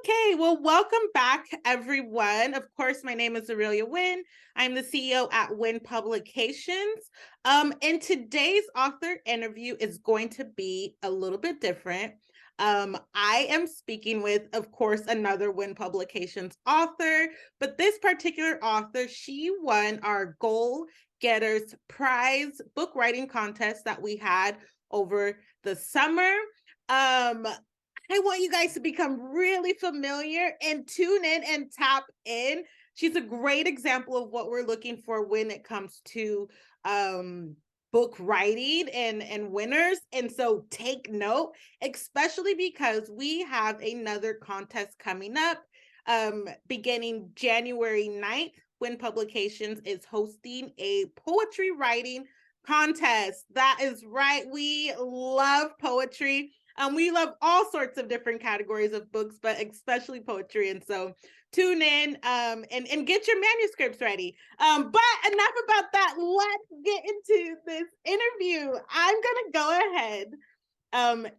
Okay, well, welcome back, everyone. Of course, my name is Arilia Winn. I'm the CEO at Winn Publications. And today's author interview is going to be a little bit different. I am speaking with, of course, another Winn Publications author, but this particular author, she won our Goal Getters Prize book writing contest that we had over the summer. I want you guys to become really familiar and tune in and tap in. She's a great example of what we're looking for when it comes to book writing and winners. And so take note, especially because we have another contest coming up beginning January 9th. Winn Publications is hosting a poetry writing contest. That is right. We love poetry. We love all sorts of different categories of books, but especially poetry. And so tune in and get your manuscripts ready. But enough about that. Let's get into this interview. I'm going to go ahead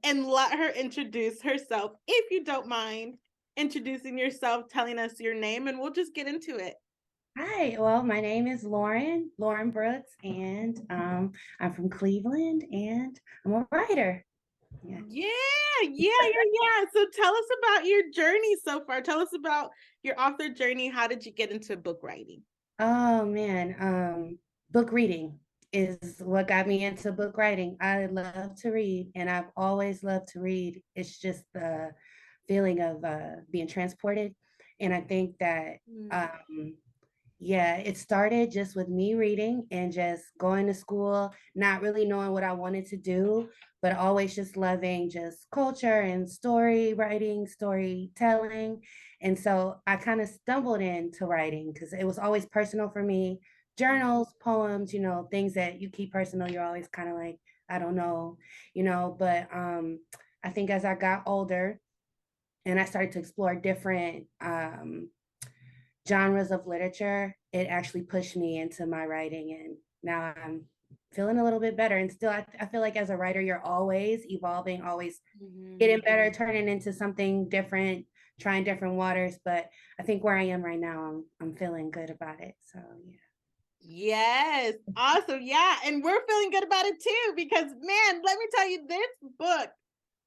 and let her introduce herself, if you don't mind introducing yourself, telling us your name, and we'll just get into it. Hi, well, my name is Lauren Brooks, and I'm from Cleveland, and I'm a writer. Yeah. So tell us about your journey so far. Tell us about your author journey. How did you get into book writing? Oh man, book reading is what got me into book writing. I love to read, and I've always loved to read. It's just the feeling of being transported, and I think that yeah, it started just with me reading and just going to school, not really knowing what I wanted to do, but always just loving just culture and story writing, storytelling. And so I kind of stumbled into writing because it was always personal for me. Journals, poems, things that you keep personal, you're always kind of like, I don't know, but I think as I got older and I started to explore different genres of literature, it actually pushed me into my writing. And now I'm feeling a little bit better. And still, I feel like as a writer, you're always evolving, always getting better, turning into something different, trying different waters. But I think where I am right now, I'm feeling good about it. So, yeah. Yes, awesome. Yeah, and we're feeling good about it too because man, let me tell you this book.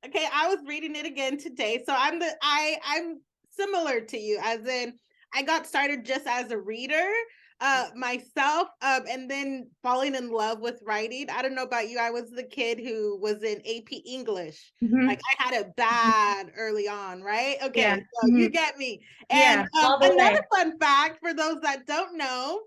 Okay, I was reading it again today. So I'm similar to you, as in I got started just as a reader myself, and then falling in love with writing. I don't know about you. I was the kid who was in AP English. Mm-hmm. Like I had it bad early on, right? Yeah. Okay, so Mm-hmm. you get me. And Yeah. All the another way. fun fact for those that don't know,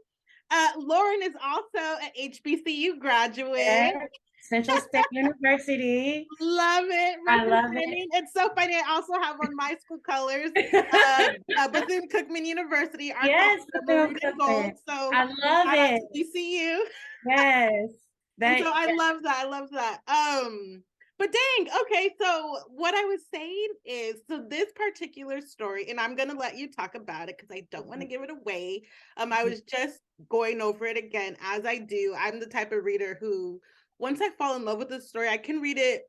Lauren is also an HBCU graduate. Yeah. Central State University. Love it, I love it. representing. It's so funny. I also have on my school colors, Bethune-Cookman University, our colors Yes, are maroon and gold. Cookman. So I love shout out it. to BCU. Yes. And That so I yeah. love that. I love that. But dang, okay. So what I was saying is, so this particular story, and I'm gonna let you talk about it because I don't want to give it away. I was just going over it again as I do. I'm the type of reader who, once I fall in love with a story, I can read it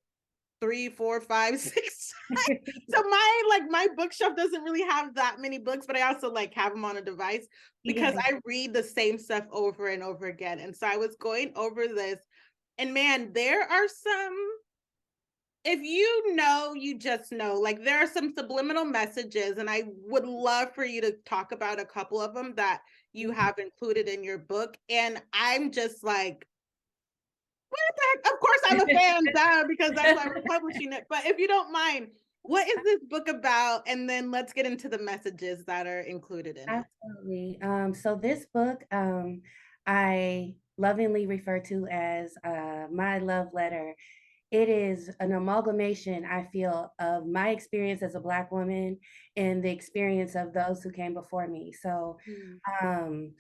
3, 4, 5, 6 times. So my bookshelf doesn't really have that many books, but I also like have them on a device because Yeah. I read the same stuff over and over again. And so I was going over this, and man, there are some, if you know, you just know, like there are some subliminal messages, and I would love for you to talk about a couple of them that you have included in your book. And I'm just like, what the heck? Of course, I'm a fan, duh, because that's why we're publishing it. But if you don't mind, what is this book about? And then let's get into the messages that are included in it. Absolutely. So this book, I lovingly refer to as my love letter. It is an amalgamation, I feel, of my experience as a Black woman and the experience of those who came before me. So um,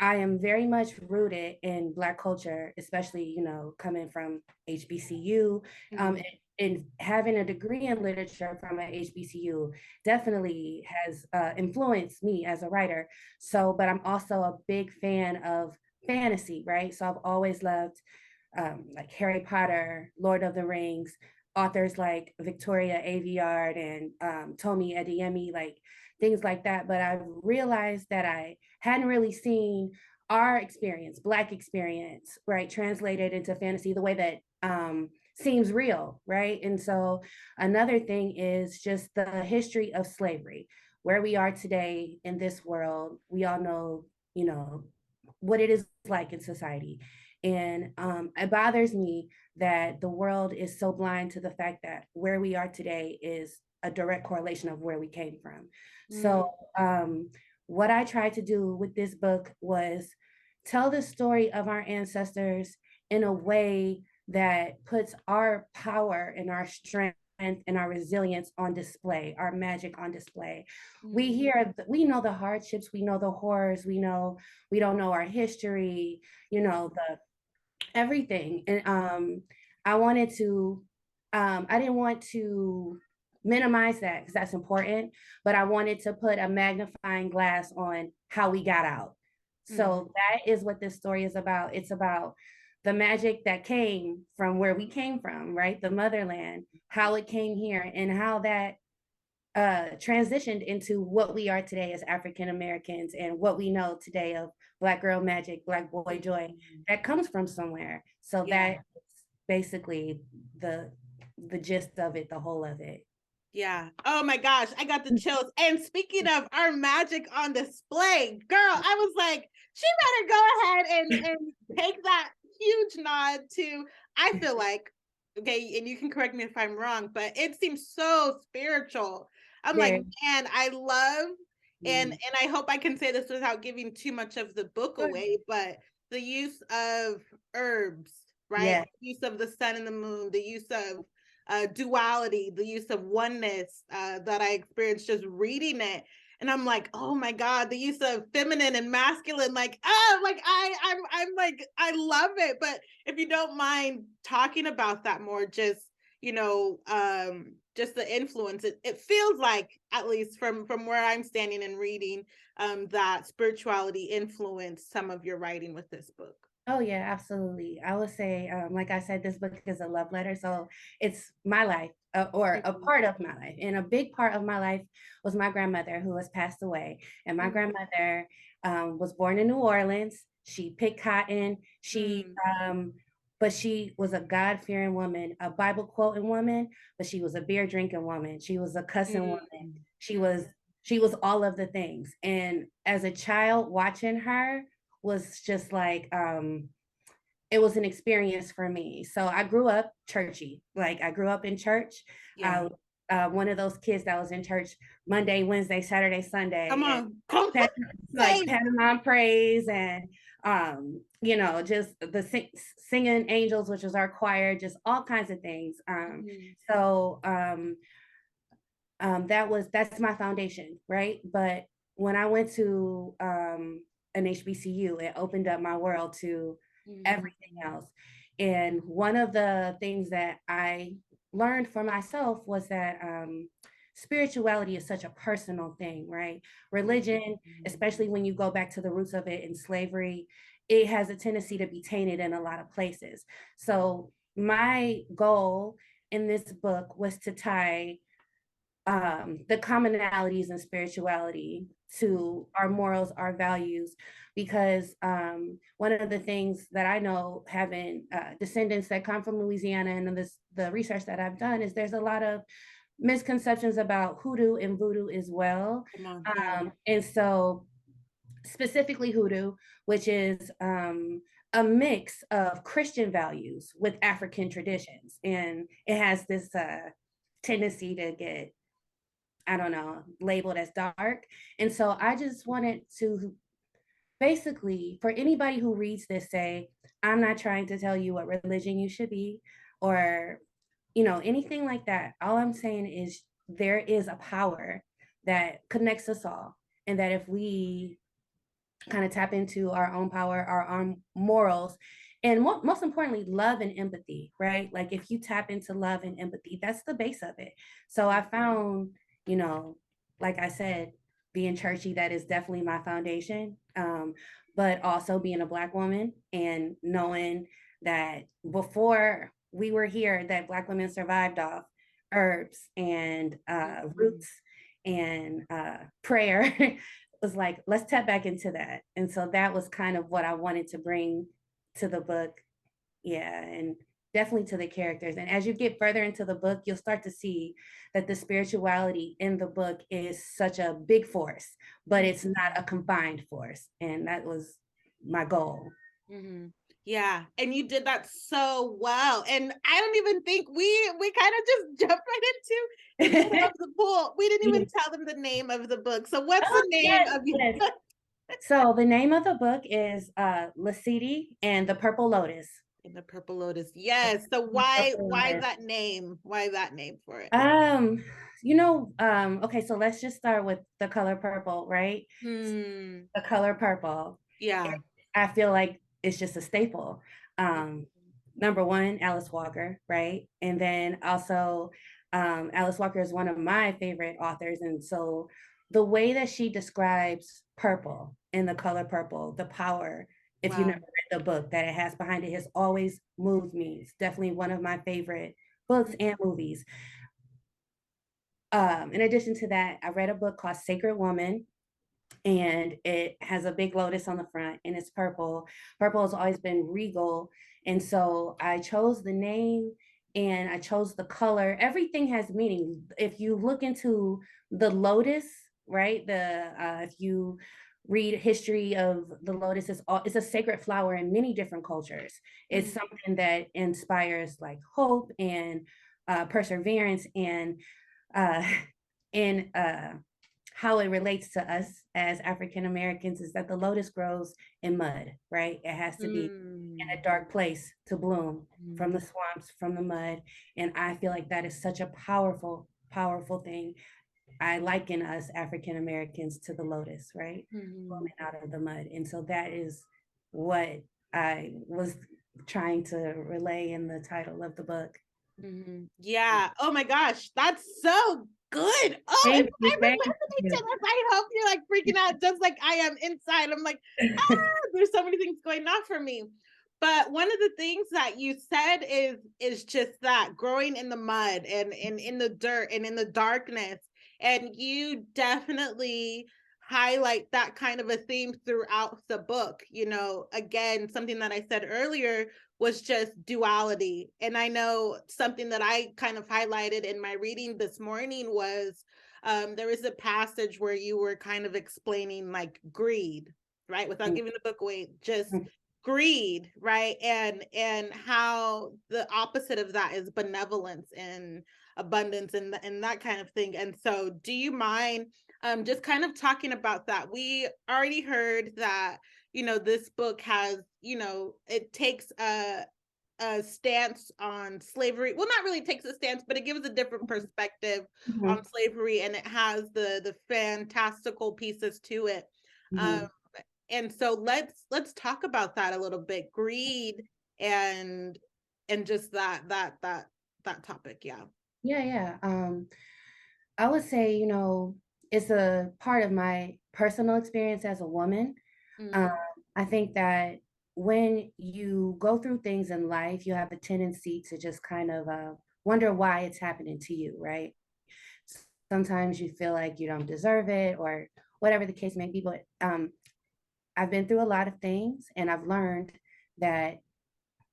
I am very much rooted in Black culture, especially, coming from HBCU, Mm-hmm. and having a degree in literature from an HBCU definitely has influenced me as a writer. So, but I'm also a big fan of fantasy, right? So I've always loved like Harry Potter, Lord of the Rings, authors like Victoria Aveyard and Tomi Adeyemi, like things like that. But I realized that I hadn't really seen our experience, Black experience, right, translated into fantasy the way that seems real, right? And so another thing is just the history of slavery, where we are today in this world. We all know, you know, what it is like in society. And it bothers me that the world is so blind to the fact that where we are today is a direct correlation of where we came from. Mm, So, what I tried to do with this book was tell the story of our ancestors in a way that puts our power and our strength and our resilience on display, our magic on display. mm, We know the hardships, we know the horrors, we don't know our history, you know, the everything. And I wanted to, I didn't want to minimize that because that's important, but I wanted to put a magnifying glass on how we got out. mm. So that is what this story is about. It's about the magic that came from where we came from, right? The motherland, how it came here, and how that transitioned into what we are today as African Americans and what we know today of Black girl magic, Black boy joy, that comes from somewhere. So Yeah. that's basically the the gist of it, the whole of it. Yeah. Oh my gosh, I got the chills. And speaking of our magic on display, girl, I was like, she better go ahead and take that huge nod to, I feel like, okay, and you can correct me if I'm wrong, but it seems so spiritual. I'm like, Very. man, I love, and Mm. I hope I can say this without giving too much of the book away, but the use of herbs, right? Yeah. The use of the sun and the moon, the use of duality, the use of oneness that I experienced just reading it. And I'm like, oh my God, the use of feminine and masculine, like, oh, like I'm like, I love it. But if you don't mind talking about that more, just the influence, it feels like, at least from where I'm standing and reading, that spirituality influenced some of your writing with this book. Oh yeah, absolutely. I would say, like I said, this book is a love letter. So it's my life, or a Mhm. part of my life. And a big part of my life was my grandmother, who has passed away. And my Mhm. grandmother was born in New Orleans. She picked cotton. Mm. Um, but she was a God fearing woman, a Bible quoting woman. But she was a beer drinking woman. She was a cussing Mm. woman. She was Mm. she was all of the things. And as a child, watching her was just like it was an experience for me. So I grew up churchy. Like I grew up in church. Yeah. I one of those kids that was in church Monday, Wednesday, Saturday, Come Sunday, and on. Come on. like Same. Panama praise and you know, just the singing angels, which was our choir, just all kinds of things. Mhm. So that's my foundation, right? But when I went to an HBCU, it opened up my world to Mhm. everything else. And one of the things that I learned for myself was that spirituality is such a personal thing, right? Religion, especially when you go back to the roots of it in slavery, it has a tendency to be tainted in a lot of places. So my goal in this book was to tie the commonalities in spirituality to our morals, our values, because one of the things that I know, having descendants that come from Louisiana, and the research that I've done, is there's a lot of misconceptions about hoodoo and voodoo as well. Come on. Yeah. And so, specifically hoodoo, which is a mix of Christian values with African traditions, and it has this tendency to get, I don't know, labeled as dark. And so I just wanted to basically, for anybody who reads this, say, I'm not trying to tell you what religion you should be or, you know, anything like that. All I'm saying is there is a power that connects us all. And that if we kind of tap into our own power, our own morals, and most importantly, love and empathy, right? Like if you tap into love and empathy, that's the base of it. So I found, you know, like I said, being churchy, that is definitely my foundation. But also being a Black woman and knowing that before we were here, that Black women survived off herbs and roots and prayer. Was like, let's tap back into that. And so that was kind of what I wanted to bring to the book. Yeah, and definitely to the characters. And as you get further into the book, you'll start to see that the spirituality in the book is such a big force, but it's not a combined force. And that was my goal. Mm-hmm. Yeah, and you did that so well. And I don't even think we kind of just jumped right into the middle of the pool. We didn't even tell them the name of the book. So what's the name Yes, of your yes. book? So the name of the book is Lesedi and the Purple Lotus. In the Purple Lotus. Yes. So why that name? Why that name for it? Um, okay, so let's just start with the color purple, right? The color purple. Yeah. I feel like it's just a staple. Number one, Alice Walker, right? And then also, Alice Walker is one of my favorite authors. And so the way that she describes purple and the color purple, the power, if you Wow. never read the book that it has behind it, has always moved me. It's definitely one of my favorite books and movies. In addition to that, I read a book called Sacred Woman, and it has a big lotus on the front and it's purple. Purple has always been regal. And so I chose the name and I chose the color. Everything has meaning. If you look into the lotus, right? If you read history of the lotus, it's a sacred flower in many different cultures. It's something that inspires like hope and perseverance and uh, in how it relates to us as African Americans is that the lotus grows in mud, right? It has to be in a dark place to bloom from the swamps, from the mud. And I feel like that is such a powerful, powerful thing. I liken us African Americans to the lotus, right? Blooming out of the mud. And so that is what I was trying to relay in the title of the book. Yeah. Oh my gosh, that's so good. Oh, if Thank you. I'm Thank listening to you. this, I hope you're like freaking out just like I am inside. I'm like, there's so many things going on for me. But one of the things that you said is just that growing in the mud and in the dirt and in the darkness. And you definitely highlight that kind of a theme throughout the book. You know, again, something that I said earlier was just duality. And I know something that I kind of highlighted in my reading this morning was there was a passage where you were kind of explaining like greed, right? Without giving the book away, just greed, right? And how the opposite of that is benevolence and abundance and that kind of thing. And so do you mind just kind of talking about that? We already heard that, you know, this book has, you know, it takes a stance on slavery. Well, not really takes a stance, but it gives a different perspective on slavery, and it has the fantastical pieces to it. And so let's talk about that a little bit. Greed and just that topic. Yeah. Yeah. I would say, it's a part of my personal experience as a woman. Um, I think that when you go through things in life, you have a tendency to just kind of wonder why it's happening to you, right? Sometimes you feel like you don't deserve it or whatever the case may be. But I've been through a lot of things and I've learned that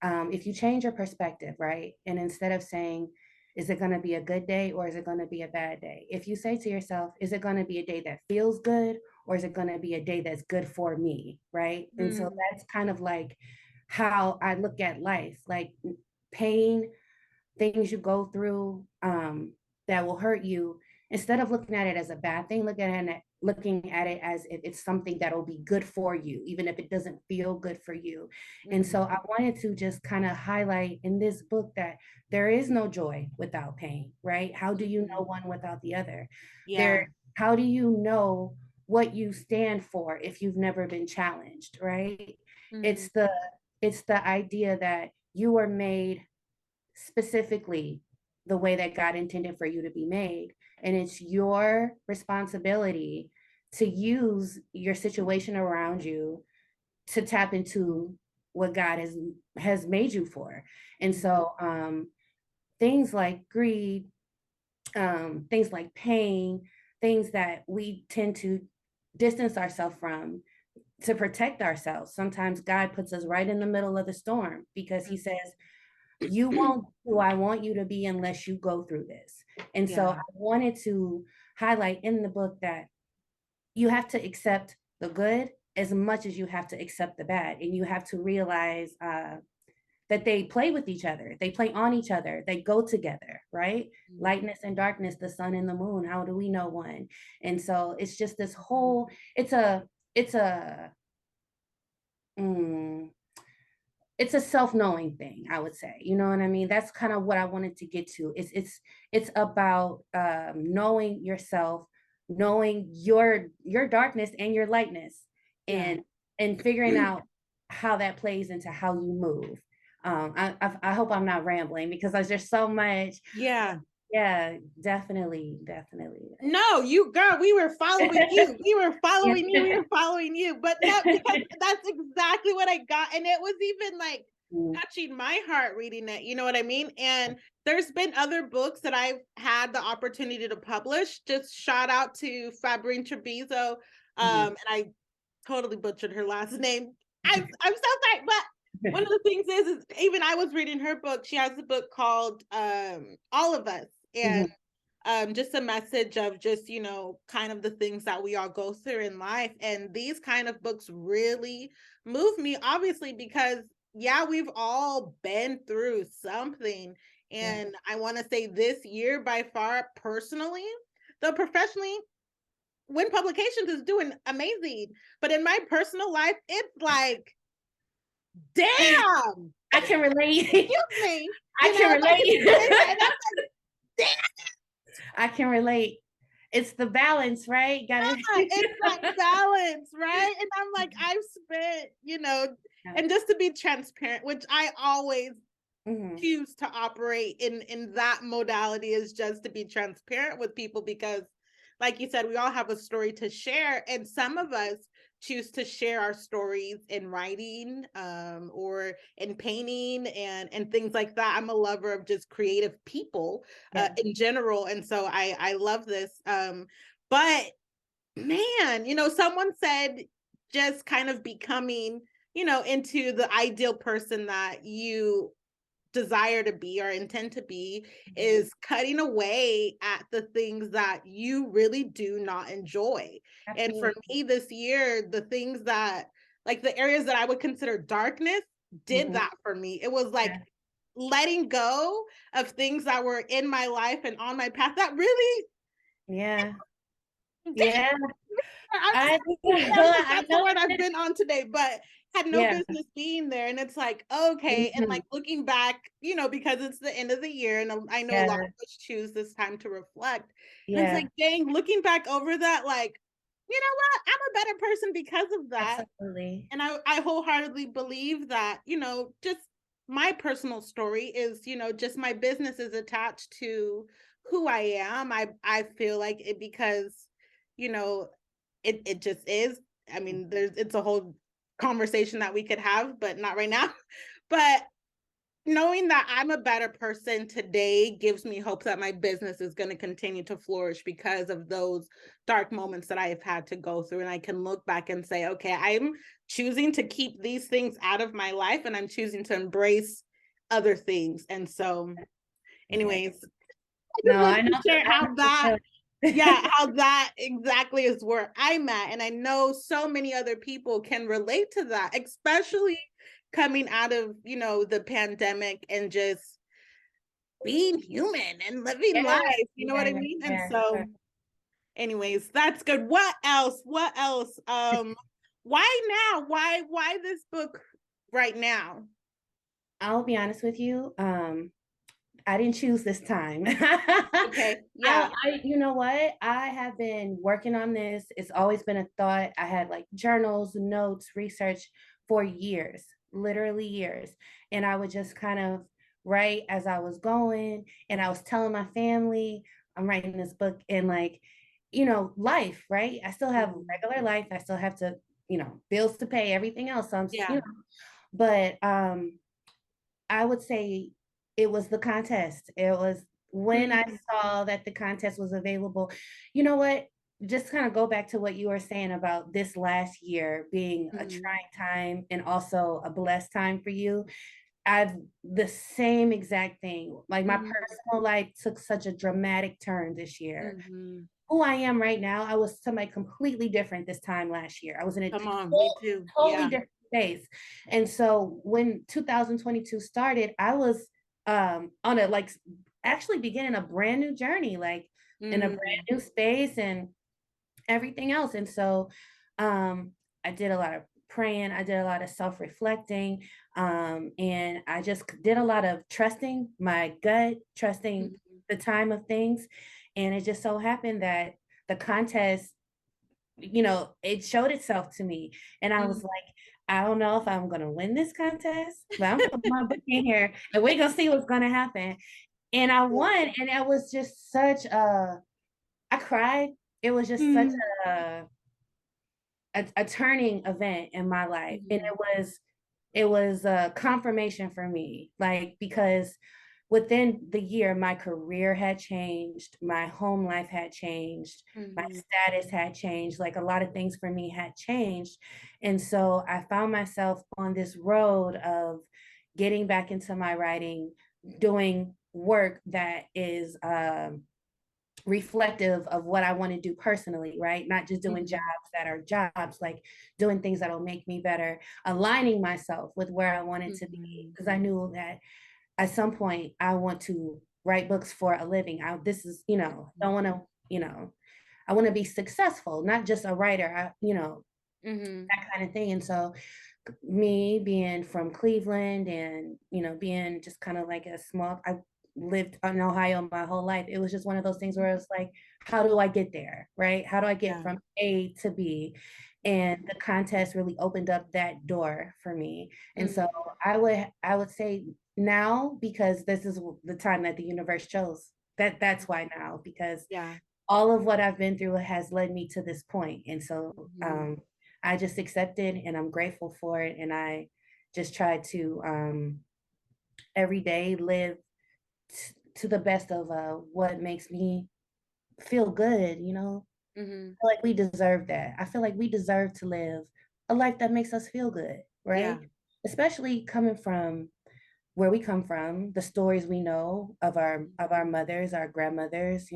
if you change your perspective, right? And instead of saying, is it going to be a good day or is it going to be a bad day? If you say to yourself, is it going to be a day that feels good or is it going to be a day that's good for me? Right. And so that's kind of like how I look at life, like pain, things you go through that will hurt you. Instead of looking at it as a bad thing, looking at it as if it's something that'll be good for you, even if it doesn't feel good for you. And so I wanted to just kind of highlight in this book that there is no joy without pain, right? How do you know one without the other? Yeah. How do you know what you stand for if you've never been challenged, right? It's the it's the idea that you were made specifically the way that God intended for you to be made. And it's your responsibility to use your situation around you to tap into what God has made you for. And so things like greed, things like pain, things that we tend to distance ourselves from to protect ourselves. Sometimes God puts us right in the middle of the storm because he says, you won't be who I want you to be unless you go through this. And so I wanted to highlight in the book that you have to accept the good as much as you have to accept the bad. And you have to realize that they play with each other. They play on each other. They go together, right? Lightness and darkness, the sun and the moon. How do we know one? And so it's just this whole, it's a it's a self-knowing thing, I would say. You know what I mean? That's kind of what I wanted to get to. It's about knowing yourself, knowing your darkness and your lightness, and figuring out how that plays into how you move. I hope I'm not rambling because there's just so much. Yeah, definitely. No, you girl, we were following you. We were following you. We were following you. But no, because that's exactly what I got. And it was even like touching my heart reading it. You know what I mean? And there's been other books that I've had the opportunity to publish. Just shout out to Fabrine Treviso. And I totally butchered her last name. I'm so sorry, but one of the things is even I was reading her book. She has a book called All of Us. And just a message of just, you know, kind of the things that we all go through in life. And these kind of books really move me, obviously, because we've all been through something. And I want to say this year by far, personally, though professionally, Winn Publications is doing amazing. But in my personal life, it's like, damn. I can relate. Excuse me. I can relate. Damn. I can relate. It's the balance, right? It's that balance, right? And I'm like, I've spent, you know, and just to be transparent, which I always choose to operate in that modality, is just to be transparent with people because, like you said, we all have a story to share, and some of us choose to share our stories in writing or in painting and things like that. I'm a lover of just creative people in general. And so I love this. But man, you know, someone said just kind of becoming, you know, into the ideal person that you desire to be or intend to be is cutting away at the things that you really do not enjoy. Absolutely. And for me this year, the things that, like the areas that I would consider darkness, did that for me. It was like letting go of things that were in my life and on my path that really that's the word I've been on today, but had no business being there. And it's like, okay. And like looking back, you know, because it's the end of the year and I know a lot of us choose this time to reflect. And it's like, dang, looking back over that, like, you know what? I'm a better person because of that. Absolutely. And I wholeheartedly believe that, you know, just my personal story is, you know, just my business is attached to who I am. I feel like it because, you know, it just is. I mean, it's a whole conversation that we could have, but not right now. But knowing that I'm a better person today gives me hope that my business is going to continue to flourish because of those dark moments that I have had to go through. And I can look back and say, okay, I'm choosing to keep these things out of my life and I'm choosing to embrace other things. And so anyways, I know how that how that exactly is where I'm at. And I know so many other people can relate to that, especially coming out of, you know, the pandemic and just being human and living life. You know what I mean? And so anyways, that's good. What else? Why now? Why this book right now? I'll be honest with you. I didn't choose this time. Okay. You know what? I have been working on this. It's always been a thought. I had like journals, notes, research for years, literally years. And I would just kind of write as I was going. And I was telling my family, I'm writing this book and like, you know, life, right? I still have regular life. I still have to, you know, bills to pay, everything else. So I'm, you know, But I would say it was the contest. It was when I Mm, saw that the contest was available. You know what? Just kind of go back to what you were saying about this last year being a mm, trying time and also a blessed time for you. I've the same exact thing. Like my mm, personal life took such a dramatic turn this year. mm. Who I am right now, I was somebody completely different this time last year. I was in a Come on, me too. totally Yeah. different space. And so when 2022 started, I was on a like actually beginning a brand new journey, like in a brand Mm, new space and everything else. And so I did a lot of praying, I did a lot of self-reflecting, and I just did a lot of trusting my gut, trusting mm, the time of things. And it just so happened that the contest, it showed itself to me. And I was mm. like, I don't know if I'm gonna win this contest, but I'm gonna put my book in here and we're gonna see what's gonna happen. And I won, and it was just such a I cried. It was just such Mm, a a turning event in my life. And mhm, it was a confirmation for me, like because within the year my career had changed, my home life had changed, my mhm, status had changed, like a lot of things for me had changed. And so I found myself on this road of getting back into my writing, doing work that is reflective of what I want to do personally, right? Not just doing jobs mhm, that are jobs, like doing things that'll make me better, aligning myself with where I wanted to be. mhm, Because I knew that at some point I want to write books for a living. This is, don't want to, I want to be successful, not just a writer, mhm. that kind of thing. And so me being from Cleveland and being just kind of like a small I lived in Ohio my whole life. It was just one of those things where it's like, how do I get there? Right? How do I get Yeah. from A to B? And the contest really opened up that door for me. And so Mhm. I would say now, because this is the time that the universe chose. That's why now, because Yeah. all of what I've been through has led me to this point. And so Mhm, I just accepted and I'm grateful for it. And I just try to every day live to the best of what makes me feel good, mhm. I feel like we deserve that. I feel like we deserve to live a life that makes us feel good, Yeah. right? Especially coming from where we come from, the stories we know of our mothers, our grandmothers,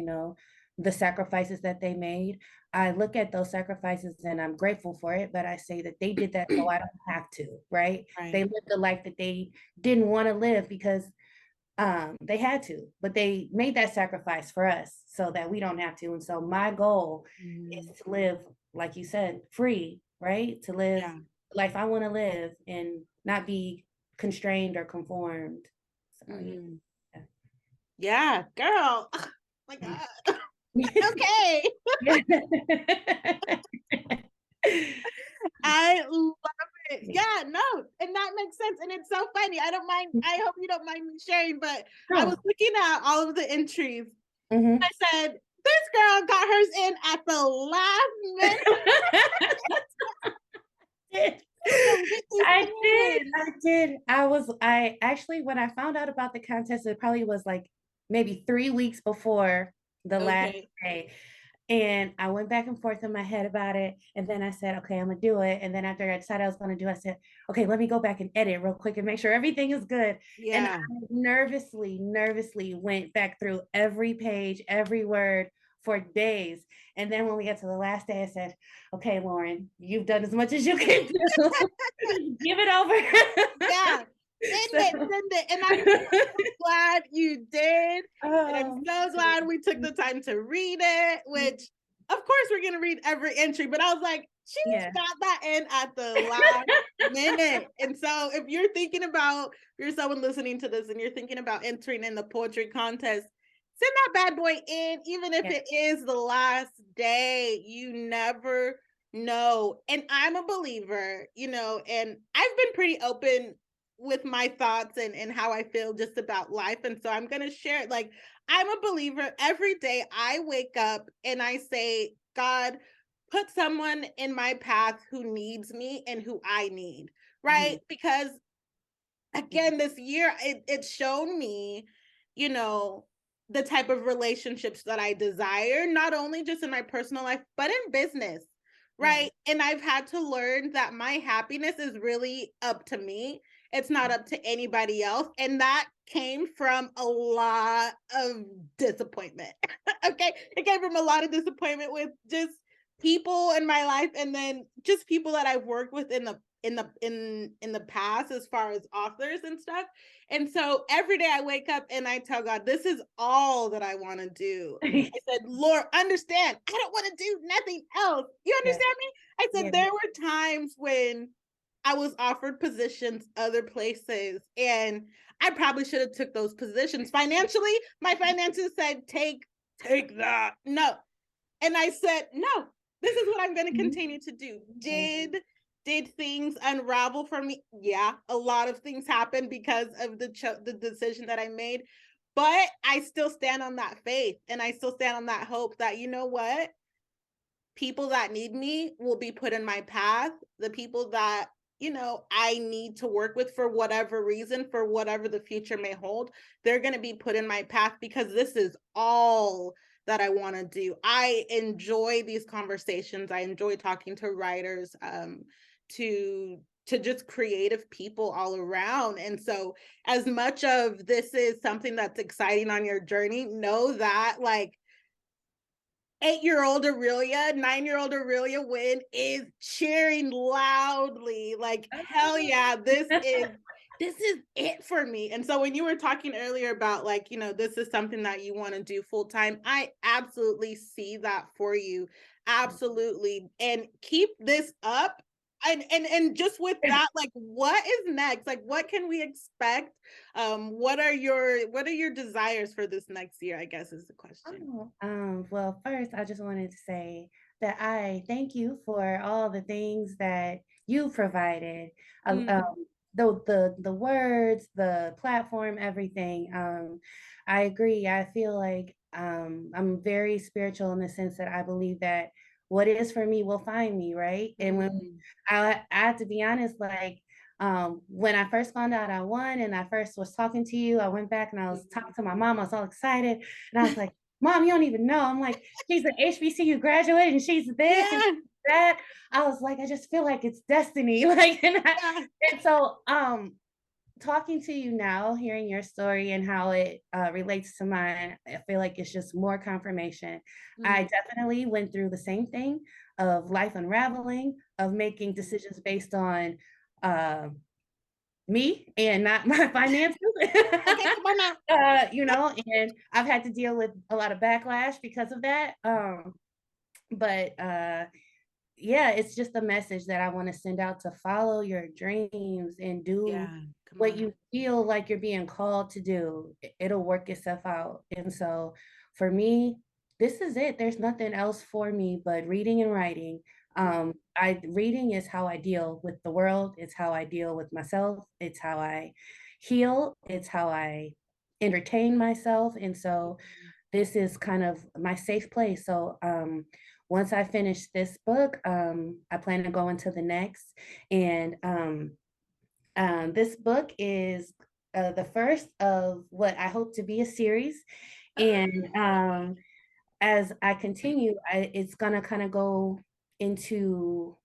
the sacrifices that they made. I look at those sacrifices and I'm grateful for it, but I say that they did that so I don't have to, right? They Right. lived a life that they didn't want to live because they had to, but they made that sacrifice for us so that we don't have to. And so my goal is Mhm. to live, like you said, free, right? To live Yeah. the life I want to live and not be constrained or conformed. So Mhm. yeah. Yeah, girl. Oh my God. Okay. Yeah. I love it. Yeah, no, and that makes sense. And it's so funny. I don't mind. I hope you don't mind me sharing, but I was No. looking at all of the entries. I Mhm. said, this girl got hers in at the last minute. So Whitney I did. Finn. I did. I actually, when I found out about the contest, it probably was like maybe 3 weeks before the last Okay. day. And I went back and forth in my head about it. And then I said, okay, I'm gonna do it. And then after I decided I was gonna do it, I said, okay, let me go back and edit real quick and make sure everything is good. And I Yeah. nervously went back through every page, every word for days. And then when we got to the last day, I said, okay, Lauren, you've done as much as you can do. Give it over. Yeah. So, Send it. And I'm so glad you did. And I'm oh, so glad we took the time to read it, which of course we're gonna read every entry, but I was like, she's yeah. got that in at the last minute. And so if you're thinking about, if you're someone listening to this and you're thinking about entering in the poetry contest, send that bad boy in, even if Yeah. it is the last day. You never know. And I'm a believer, and I've been pretty open with my thoughts and how I feel just about life. And so I'm going to share it. Like, I'm a believer. Every day I wake up and I say, God, put someone in my path who needs me and who I need, right? Mhm. Because again, this year, it's shown me, you know, the type of relationships that I desire, not only just in my personal life, but in business, Yeah. right? And I've had to learn that my happiness is really up to me. It's not up to anybody else. And that came from a lot of disappointment. Okay. It came from a lot of disappointment with just people in my life, and then just people that I've worked with in the past, as far as authors and stuff. And so every day I wake up and I tell God, this is all that I want to do. I said, Lord, understand, I don't want to do nothing else. You Yeah. understand me? I said, Yeah. there were times when I was offered positions other places, and I probably should have took those positions. Financially, my finances said, take that. No. And I said, no, this is what I'm going to continue to do. Did things unravel for me? Yeah, a lot of things happened because of the decision that I made, but I still stand on that faith, and I still stand on that hope that, you know what, people that need me will be put in my path. The people that, you know, I need to work with for whatever reason, for whatever the future may hold, they're going to be put in my path, because this is all that I want to do. I enjoy these conversations. I enjoy talking to writers, to just creative people all around. And so, as much of this is something that's exciting on your journey, know that, like, 8-year-old Arilia, 9-year-old Arilia Winn is cheering loudly, like, hell yeah, this is it for me. And so when you were talking earlier about, like, you know, this is something that you want to do full time, I absolutely see that for you. Absolutely. And keep this up. And just with that, like, what is next? Like, what can we expect? What are your desires for this next year, I guess, is the question. Oh, well, first, I just wanted to say that I thank you for all the things that you provided. Mm, The words, the platform, everything. I agree. I feel like I'm very spiritual in the sense that I believe that what is for me will find me, right? And when mm, I have to be honest, like when I first found out I won and I first was talking to you, I went back and I was talking to my mom. I was all excited, and I was like, Mom, you don't even know. I'm like, she's an HBCU graduate and she's this and yeah, that. I was like, I just feel like it's destiny. Like, yeah. and so talking to you now, hearing your story and how it relates to mine, I feel like it's just more confirmation. I Mm, definitely went through the same thing of life unraveling, of making mm. decisions based on uh, me and not my finances. Okay, come on now. And I've had to deal with a lot of backlash because of that. But Yeah, it's just a message that I want to send out to follow your dreams and do Yeah, come what on. you feel like you're being called to do. It'll work itself out. And so for me, this is it. There's nothing else for me but reading and writing. Mm, I reading is how I deal with the world. It's how I deal with myself. It's how I heal. It's how I entertain myself. And so mm, this is kind of my safe place. So once I finish this book, I plan to go into the next. And this book is the first of what I hope to be a series. And as I continue, it's gonna kind of go into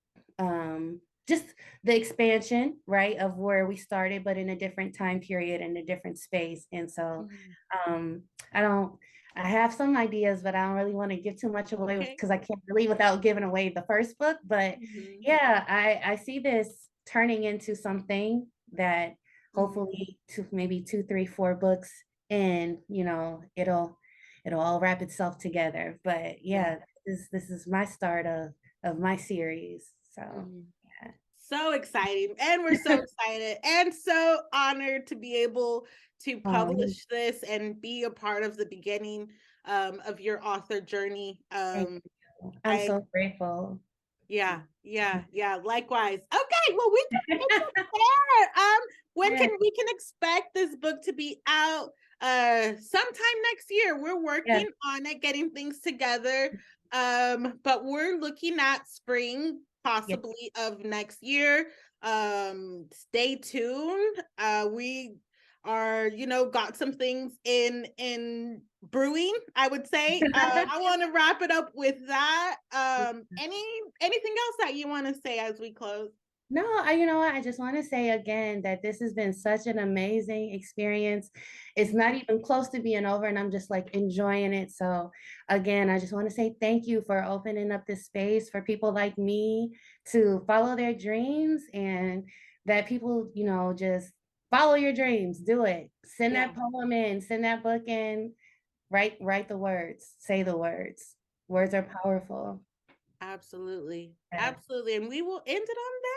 just the expansion, right, of where we started, but in a different time period and a different space. And so mm. um, I don't, I have some ideas, but I don't really want to give too much away Okay. because I can't really without giving away the first book. But Mhm, yeah, I see this turning into something that mhm. hopefully maybe 2, 3, 4 books, and it'll all wrap itself together. But Yeah. yeah, this is my start of my series. So Mhm. yeah. So exciting. And we're so excited and so honored to be able to um, publish this and be a part of the beginning of your author journey. thank you. I'm I so grateful. Yeah, yeah, yeah. Likewise. Okay, well, we can take it there. When Yeah, can we can expect this book to be out? Sometime next year. We're yeah. working on it, getting things together. But we're looking at spring Yeah. possibly of next year. Stay tuned. We are, got some things in brewing, I would say. I want to wrap it up with that. Anything else that you want to say as we close? No, you know what? I just want to say again that this has been such an amazing experience. It's not even close to being over, and I'm just like enjoying it. So, again, I just want to say thank you for opening up this space for people like me to follow their dreams, and that people, just follow your dreams, do it. Send that Yeah. poem in, send that book in, write the words, say the words. Words are powerful. Absolutely. Yes. Absolutely. And we will end it on that.